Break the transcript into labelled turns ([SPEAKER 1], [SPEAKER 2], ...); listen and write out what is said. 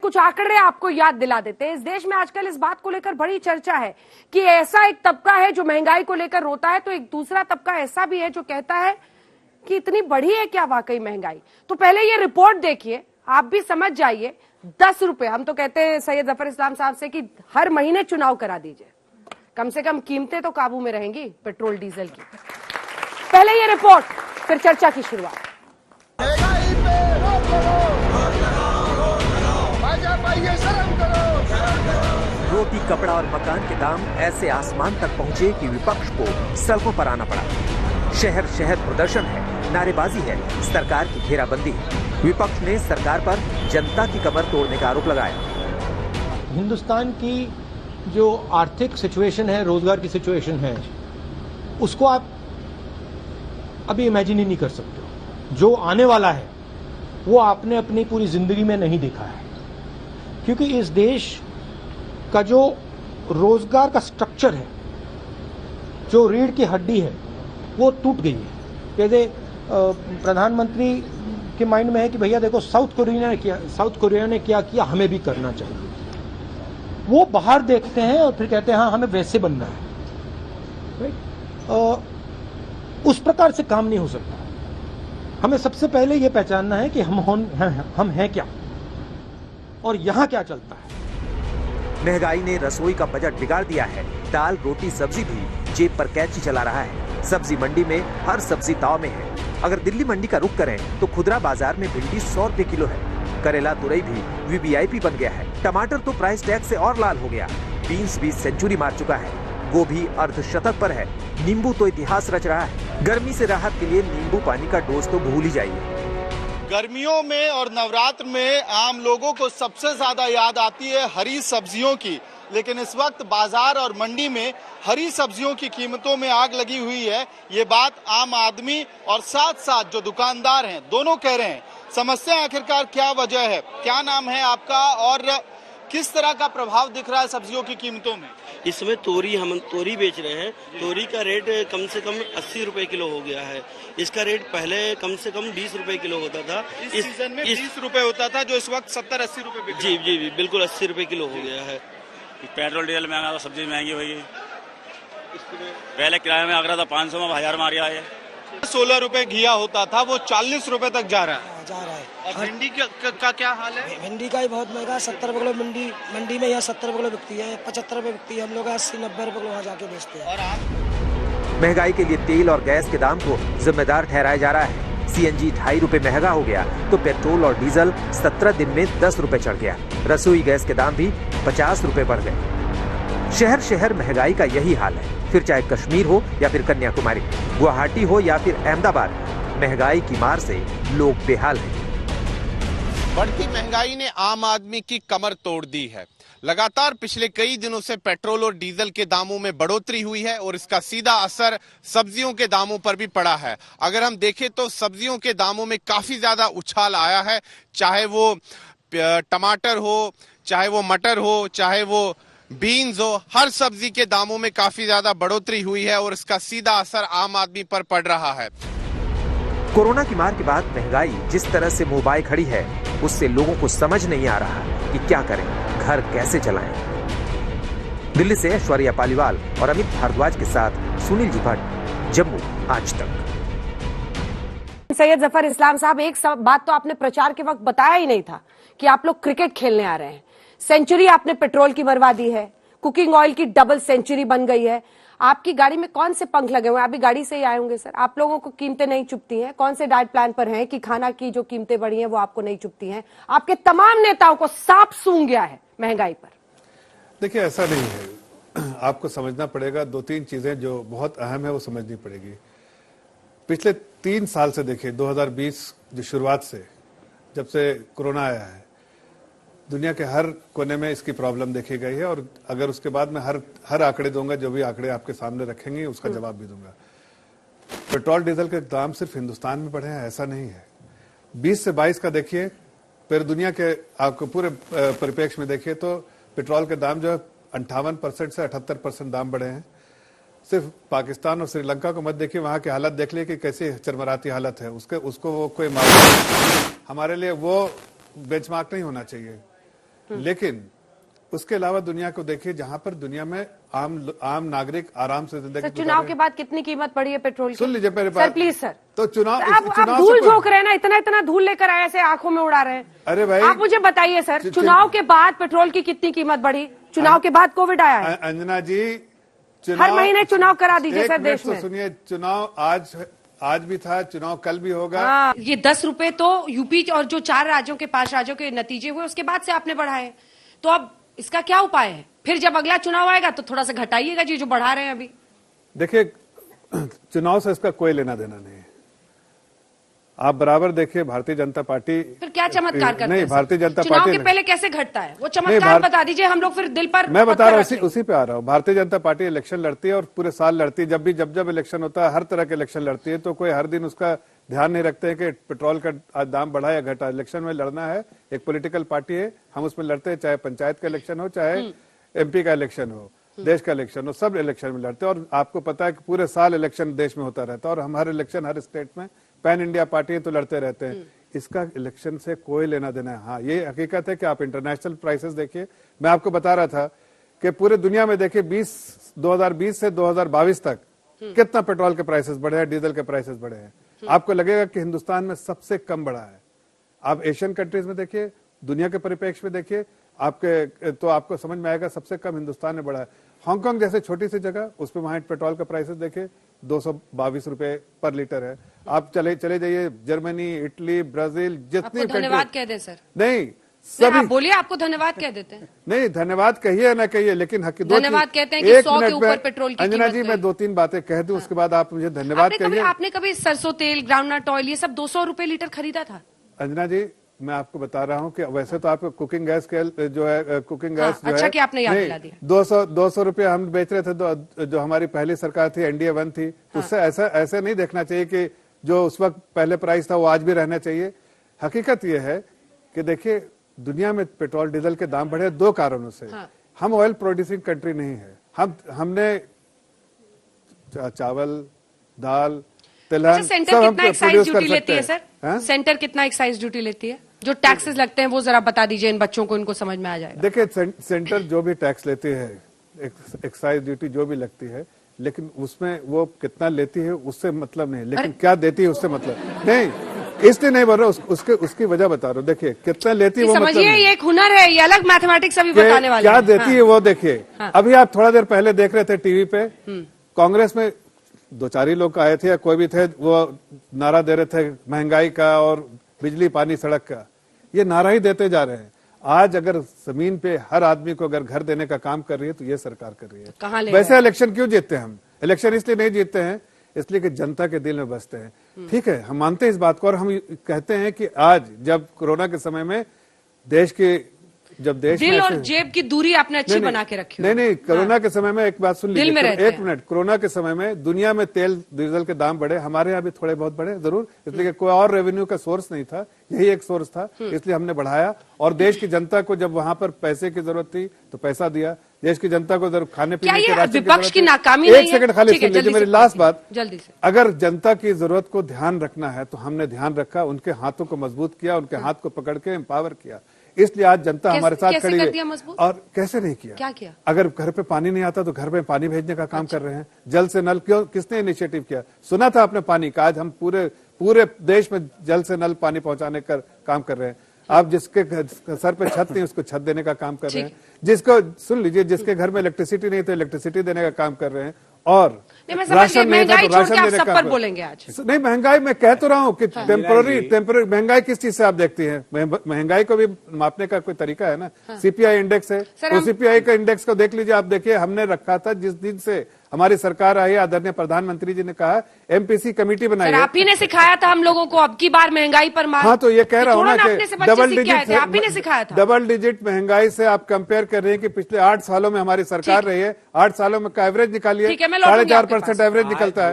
[SPEAKER 1] कुछ आंकड़े आपको याद दिला देते हैं। इस देश में आजकल इस बात को लेकर बड़ी चर्चा है कि ऐसा एक तबका है जो महंगाई को लेकर रोता है, तो एक दूसरा तबका ऐसा भी है जो कहता है कि इतनी बढ़ी है क्या वाकई महंगाई। तो पहले ये रिपोर्ट देखिए, आप भी समझ जाइए। 10 रुपए, हम तो कहते हैं सैयद जफर इस्लाम साहब से कि हर महीने चुनाव करा दीजिए, कम से कम कीमतें तो काबू में रहेंगी पेट्रोल डीजल की। पहले ये रिपोर्ट, फिर चर्चा की शुरुआत।
[SPEAKER 2] रोटी, कपड़ा और मकान के दाम ऐसे आसमान तक पहुंचे कि विपक्ष को सड़कों पर आना पड़ा। शहर शहर प्रदर्शन है, नारेबाजी है, सरकार की घेराबंदी है। विपक्ष ने सरकार पर जनता की कमर तोड़ने का आरोप लगाया।
[SPEAKER 3] हिंदुस्तान की जो आर्थिक सिचुएशन है, रोजगार की सिचुएशन है, उसको आप अभी इमेजिन ही नहीं कर सकते। जो आने वाला है वो आपने अपनी पूरी जिंदगी में नहीं देखा है, क्योंकि इस देश का जो रोजगार का स्ट्रक्चर है, जो रीढ़ की हड्डी है, वो टूट गई है। जैसे प्रधानमंत्री के माइंड में है कि भैया देखो साउथ कोरिया ने क्या किया, हमें भी करना चाहिए। वो बाहर देखते हैं और फिर कहते हैं हाँ हमें वैसे बनना है। उस प्रकार से काम नहीं हो सकता। हमें सबसे पहले ये पहचानना है कि हम हैं क्या और यहाँ क्या चलता है।
[SPEAKER 2] महंगाई ने रसोई का बजट बिगाड़ दिया है। दाल, रोटी, सब्जी भी जेब पर कैंची चला रहा है। सब्जी मंडी में हर सब्जी दाव में है। अगर दिल्ली मंडी का रुख करें तो खुदरा बाजार में भिंडी 100 रुपए किलो है। करेला, तुरई भी वीवीआईपी बन गया है। टमाटर तो प्राइस टैग से और लाल हो गया। बीन्स भी सेंचुरी मार चुका है। गोभी अर्धशतक पर है। नींबू तो इतिहास रच रहा है। गर्मी से राहत के लिए नींबू पानी का डोज तो भूल ही जाइए।
[SPEAKER 4] गर्मियों में और नवरात्र में आम लोगों को सबसे ज्यादा याद आती है हरी सब्जियों की, लेकिन इस वक्त बाजार और मंडी में हरी सब्जियों की कीमतों में आग लगी हुई है। ये बात आम आदमी और साथ साथ जो दुकानदार हैं दोनों कह रहे हैं। समस्या आखिरकार क्या वजह है? क्या नाम है आपका और किस तरह का प्रभाव दिख रहा है सब्जियों की कीमतों में?
[SPEAKER 5] इस समय हम तोरी बेच रहे हैं। तोरी का रेट कम से कम 80 रुपए किलो हो गया है। इसका रेट पहले कम से कम 20 रुपए किलो होता था।
[SPEAKER 4] इस सीजन में 20 रुपए होता था, जो इस वक्त 70-80 रुपए।
[SPEAKER 5] जी जी जी बिल्कुल 80 रुपए किलो हो गया है।
[SPEAKER 6] पेट्रोल डीजल महंगा, तो सब्जी महंगी हुई। पहले किराए में आगरा था 500 में 1000 मारिया है।
[SPEAKER 4] 16 रुपए घिया होता था, वो 40 रुपए तक जा रहा है। और भिंडी का क्या हाल है?
[SPEAKER 7] भिंडी का ही बहुत महंगा, 70 रुपए किलो मंडी में यहाँ 70 रुपए किलो बिकती है, 75 रुपए बिकती है। हम लोग 80-90 रुपए किलो वहाँ जाके बेचते हैं।
[SPEAKER 4] और आप
[SPEAKER 2] महंगाई के लिए तेल और गैस के दाम को जिम्मेदार ठहराया जा रहा है। सीएनजी 2.5 रुपए महंगा हो गया तो पेट्रोल और डीजल 17 दिन में 10 रुपए चढ़ गया। रसोई गैस के दाम भी 50 रुपए बढ़ गए। शहर शहर महंगाई का यही हाल है। फिर चाहे कश्मीर हो या फिर कन्याकुमारी, गुवाहाटी हो या फिर अहमदाबाद, महंगाई की मार से लोग बेहाल हैं।
[SPEAKER 4] बढ़ती महंगाई ने आम आदमी की कमर तोड़ दी है। लगातार पिछले कई दिनों से पेट्रोल और डीजल के दामों में बढ़ोतरी हुई है और इसका सीधा असर सब्जियों के दामों पर भी पड़ा है। अगर हम देखें तो सब्जियों के दामों में काफी ज्यादा उछाल आया है। चाहे वो टमाटर हो, चाहे वो मटर हो, चाहे वो बीन्स हो, हर सब्जी के दामों में काफी ज्यादा बढ़ोतरी हुई है और इसका सीधा असर आम आदमी पर पड़ रहा है।
[SPEAKER 2] कोरोना की मार के बाद महंगाई जिस तरह से मुंह बाए खड़ी है, उससे लोगों को समझ नहीं आ रहा कि क्या करें, घर कैसे चलाएं। दिल्ली से ऐश्वर्या पालीवाल और अमित भारद्वाज के साथ सुनील जी भट्ट, जम्मू आज तक।
[SPEAKER 1] सैयद जफर इस्लाम साहब, एक बात तो आपने प्रचार के वक्त बताया ही नहीं था कि आप लोग क्रिकेट खेलने आ रहे हैं। सेंचुरी आपने पेट्रोल की मरवा दी है, कुकिंग ऑयल की डबल सेंचुरी बन गई है। आपकी गाड़ी में कौन से पंख लगे हुए हैं? आप भी गाड़ी से ही आए होंगे सर। आप लोगों को कीमतें नहीं चुभती हैं? कौन से डाइट प्लान पर हैं कि खाना की जो कीमतें बढ़ी हैं वो आपको नहीं चुभती हैं? आपके तमाम नेताओं को सांप सूंघ गया है महंगाई पर।
[SPEAKER 8] देखिए, ऐसा नहीं है। आपको समझना पड़ेगा, 2-3 चीजें जो बहुत अहम है वो समझनी पड़ेगी। पिछले 3 साल से देखिए, 2020 जो शुरुआत से, जब से कोरोना आया है, दुनिया के हर कोने में इसकी प्रॉब्लम देखी गई है। और अगर उसके बाद मैं हर आंकड़े दूंगा, जो भी आंकड़े आपके सामने रखेंगे उसका जवाब भी दूंगा। पेट्रोल डीजल के दाम सिर्फ हिंदुस्तान में बढ़े हैं ऐसा नहीं है। 20 से 22 का देखिए, फिर दुनिया के आपको पूरे परिप्रेक्ष्य में देखिए तो पेट्रोल के दाम जो है 58% से 78% दाम बढ़े हैं। सिर्फ पाकिस्तान और श्रीलंका को मत देखिए, वहां की हालत देख लिए कि कैसी चरमराती हालत है। उसको वो कोई हमारे लिए वो बेंचमार्क नहीं होना चाहिए। लेकिन उसके अलावा दुनिया को देखिए, जहां पर दुनिया में आम नागरिक आराम से जिंदगी
[SPEAKER 1] सर
[SPEAKER 8] गुजार
[SPEAKER 1] चुनाव
[SPEAKER 8] रहे
[SPEAKER 1] के
[SPEAKER 8] हैं।
[SPEAKER 1] बाद कितनी कीमत बढ़ी है पेट्रोल की?
[SPEAKER 8] सुन लीजिए मेरे
[SPEAKER 1] सर
[SPEAKER 8] बात।
[SPEAKER 1] Please sir.
[SPEAKER 8] तो चुनाव
[SPEAKER 1] आप धूल झोंक रहे हैं ना, इतना इतना धूल लेकर आए ऐसे आंखों में उड़ा रहे हैं।
[SPEAKER 8] अरे भाई,
[SPEAKER 1] आप मुझे बताइए सर, चुनाव के बाद पेट्रोल की कितनी कीमत बढ़ी? चुनाव के बाद कोविड आया है।
[SPEAKER 8] अंजना जी,
[SPEAKER 1] हर महीने चुनाव करा दीजिए सर देश में।
[SPEAKER 8] सुनिए, चुनाव आज भी था, चुनाव कल भी होगा।
[SPEAKER 1] हाँ, ये 10 रुपए तो यूपी और जो 4 राज्यों के 5 राज्यों के नतीजे हुए उसके बाद से आपने बढ़ाए, तो अब इसका क्या उपाय है? फिर जब अगला चुनाव आएगा तो थोड़ा सा घटाइएगा जी, जो बढ़ा रहे हैं अभी।
[SPEAKER 8] देखिए, चुनाव से इसका कोई लेना देना नहीं है। आप बराबर देखिए, भारतीय जनता पार्टी
[SPEAKER 1] फिर क्या चमत्कार करते हैं?
[SPEAKER 8] नहीं, भारतीय जनता
[SPEAKER 1] चुनाव
[SPEAKER 8] पार्टी
[SPEAKER 1] के पहले कैसे घटता है वो चमत्कार बता दीजिए, हम लोग फिर दिल पर।
[SPEAKER 8] मैं बता रहा हूँ, उसी पे आ रहा हूँ। भारतीय जनता पार्टी इलेक्शन लड़ती है और पूरे साल लड़ती है। जब इलेक्शन होता है, हर तरह के इलेक्शन लड़ती है, तो कोई हर दिन उसका ध्यान नहीं रखते हैं कि पेट्रोल का दाम बढ़ा या घटा। इलेक्शन में लड़ना है, एक पॉलिटिकल पार्टी है, हम उसमें लड़ते हैं, चाहे पंचायत का इलेक्शन हो, चाहे एमपी का इलेक्शन हो, देश का इलेक्शन हो, सब इलेक्शन में लड़ते हैं। और आपको पता है कि पूरे साल इलेक्शन देश में होता रहता है और हम हर इलेक्शन हर स्टेट में पैन इंडिया पार्टी है तो लड़ते रहते हैं। इसका इलेक्शन से कोई लेना देना है। हाँ, ये हकीकत है कि आप इंटरनेशनल प्राइसेस देखिए। मैं आपको बता रहा था कि पूरे दुनिया में देखिए 2020 से 2022 तक कितना पेट्रोल के प्राइसेस बढ़े हैं, डीजल के प्राइसेस बढ़े हैं। आपको लगेगा कि हिंदुस्तान में सबसे कम बढ़ा है। आप एशियन कंट्रीज में देखिए, दुनिया के परिप्रेक्ष्य में देखिए, आपको समझ में आएगा सबसे कम हिंदुस्तान में बढ़ा है। हांगकांग जैसे छोटी सी जगह, उसमें वहां पेट्रोल का प्राइसेस देखिए 222 रुपए पर लीटर है। आप चले जाइए जर्मनी, इटली, ब्राजील, जितनी
[SPEAKER 1] धन्यवाद कह दे सर।
[SPEAKER 8] नहीं,
[SPEAKER 1] सभी आप बोलिए, आपको धन्यवाद कह देते हैं।
[SPEAKER 8] नहीं, धन्यवाद कहिए ना कहिए, लेकिन
[SPEAKER 1] धन्यवाद कहते हैं कि 100 के ऊपर पेट्रोल की
[SPEAKER 8] अंजना जी, मैं 2-3 बातें कह दूं, उसके बाद आप मुझे धन्यवाद कहिए।
[SPEAKER 1] आपने कभी सरसों तेल, ग्राउंडनट ऑयल, ये सब 200 रुपए लीटर खरीदा था?
[SPEAKER 8] अंजना जी, मैं आपको बता रहा हूं कि वैसे तो आपको कुकिंग गैस जो है, कुकिंग गैस जो
[SPEAKER 1] अच्छा
[SPEAKER 8] है,
[SPEAKER 1] कि आपने याद दिला दिया।
[SPEAKER 8] 200 रुपए हम बेच रहे थे, जो हमारी पहली सरकार थी, NDA 1 थी। उससे ऐसे नहीं देखना चाहिए कि जो उस वक्त पहले प्राइस था वो आज भी रहना चाहिए। हकीकत ये है कि देखिए, दुनिया में पेट्रोल डीजल के दाम बढ़े 2 कारणों से। हम ऑयल प्रोड्यूसिंग कंट्री नहीं है। हमने चावल, दाल, तिलहन,
[SPEAKER 1] सेंटर कितना एक्साइज ड्यूटी लेती है सर? सेंटर कितना एक्साइज ड्यूटी लेती है? जो टैक्सेस लगते हैं वो जरा बता दीजिए इन बच्चों को, इनको समझ में आ जाएगा।
[SPEAKER 8] देखिए, सेंटर जो भी टैक्स लेती है, एक्साइज ड्यूटी जो भी लगती है, लेकिन उसमें वो कितना लेती है उससे मतलब नहीं, लेकिन क्या देती है उससे मतलब नहीं। इसलिए नहीं बोल रहा, उसकी वजह बता रहा हूँ। देखिए, कितना लेती है वो मतलब
[SPEAKER 1] समझिए, ये एक हुनर है, ये अलग मैथमेटिक्स अभी बताने वाले
[SPEAKER 8] क्या देती है वो देखिए। अभी आप थोड़ा देर पहले देख रहे थे टीवी पे, कांग्रेस में 2-4 ही लोग आए थे या कोई भी थे, वो नारा दे रहे थे महंगाई का और बिजली, पानी, सड़क का। ये नारा ही देते जा रहे हैं। आज अगर जमीन पे हर आदमी को अगर घर देने का काम कर रही है तो ये सरकार कर रही है।
[SPEAKER 1] कहाँ ले
[SPEAKER 8] वैसे इलेक्शन क्यों जीतते हैं हम? इलेक्शन इसलिए नहीं जीतते हैं, इसलिए कि जनता के दिल में बसते हैं। ठीक है, हम मानते हैं इस बात को और हम कहते हैं कि आज जब कोरोना के समय में देश
[SPEAKER 1] दिल और जेब की दूरी आपने अच्छी बना के रखी।
[SPEAKER 8] नहीं, कोरोना के समय में एक बात सुन लीजिए, एक मिनट। कोरोना के समय में दुनिया में तेल डीजल के दाम बढ़े, हमारे यहाँ भी थोड़े बहुत बढ़े जरूर, इसलिए कि कोई और रेवेन्यू का सोर्स नहीं था, यही एक सोर्स था, इसलिए हमने बढ़ाया। और देश की जनता को जब वहां पर पैसे की जरूरत थी तो पैसा दिया। देश की जनता को जब खाने पीने के राशन
[SPEAKER 1] विपक्ष की नाकामी
[SPEAKER 8] एक सेकंड खाली सुन लीजिए मेरी लास्ट बात।
[SPEAKER 1] जल्दी से,
[SPEAKER 8] अगर जनता की जरूरत को ध्यान रखना है तो हमने ध्यान रखा, उनके हाथों को मजबूत किया, उनके हाथ को पकड़ के एम्पावर किया। इसलिए आज जनता हमारे साथ खड़ी है। और कैसे नहीं किया?
[SPEAKER 1] क्या किया?
[SPEAKER 8] अगर घर पे पानी नहीं आता तो घर में पानी भेजने का काम कर रहे हैं। जल से नल, क्यों, किसने इनिशिएटिव किया? सुना था आपने पानी का, आज हम पूरे देश में जल से नल पानी पहुंचाने का काम कर रहे हैं। आप जिसके सर पे छत नहीं उसको छत देने का काम कर रहे हैं। जिसको सुन लीजिए, जिसके घर में इलेक्ट्रिसिटी नहीं तो इलेक्ट्रिसिटी देने का काम कर रहे हैं। और राशन नहीं था तो राशन देने का काम
[SPEAKER 1] बोलेंगे आज।
[SPEAKER 8] नहीं, महंगाई मैं कह तो रहा हूँ कि टेम्पररी महंगाई किस चीज से आप देखती हैं? महंगाई को भी मापने का कोई तरीका है ना। CPI इंडेक्स है, तो CPI का इंडेक्स को देख लीजिए। आप देखिए, हमने रखा था जिस दिन से हमारी सरकार आई, आदरणीय प्रधानमंत्री जी ने कहा MPC कमेटी बनाई है।
[SPEAKER 1] आप ही ने सिखाया था हम लोगों को अब की बार महंगाई पर मार।
[SPEAKER 8] हाँ, तो ये कह रहा हूँ ना कि
[SPEAKER 1] डबल
[SPEAKER 8] डिजिट महंगाई से आप कंपेयर कर रहे हैं कि पिछले 8 सालों में हमारी सरकार रही है, 8 सालों में का एवरेज निकालिए, 4.5% एवरेज निकलता है।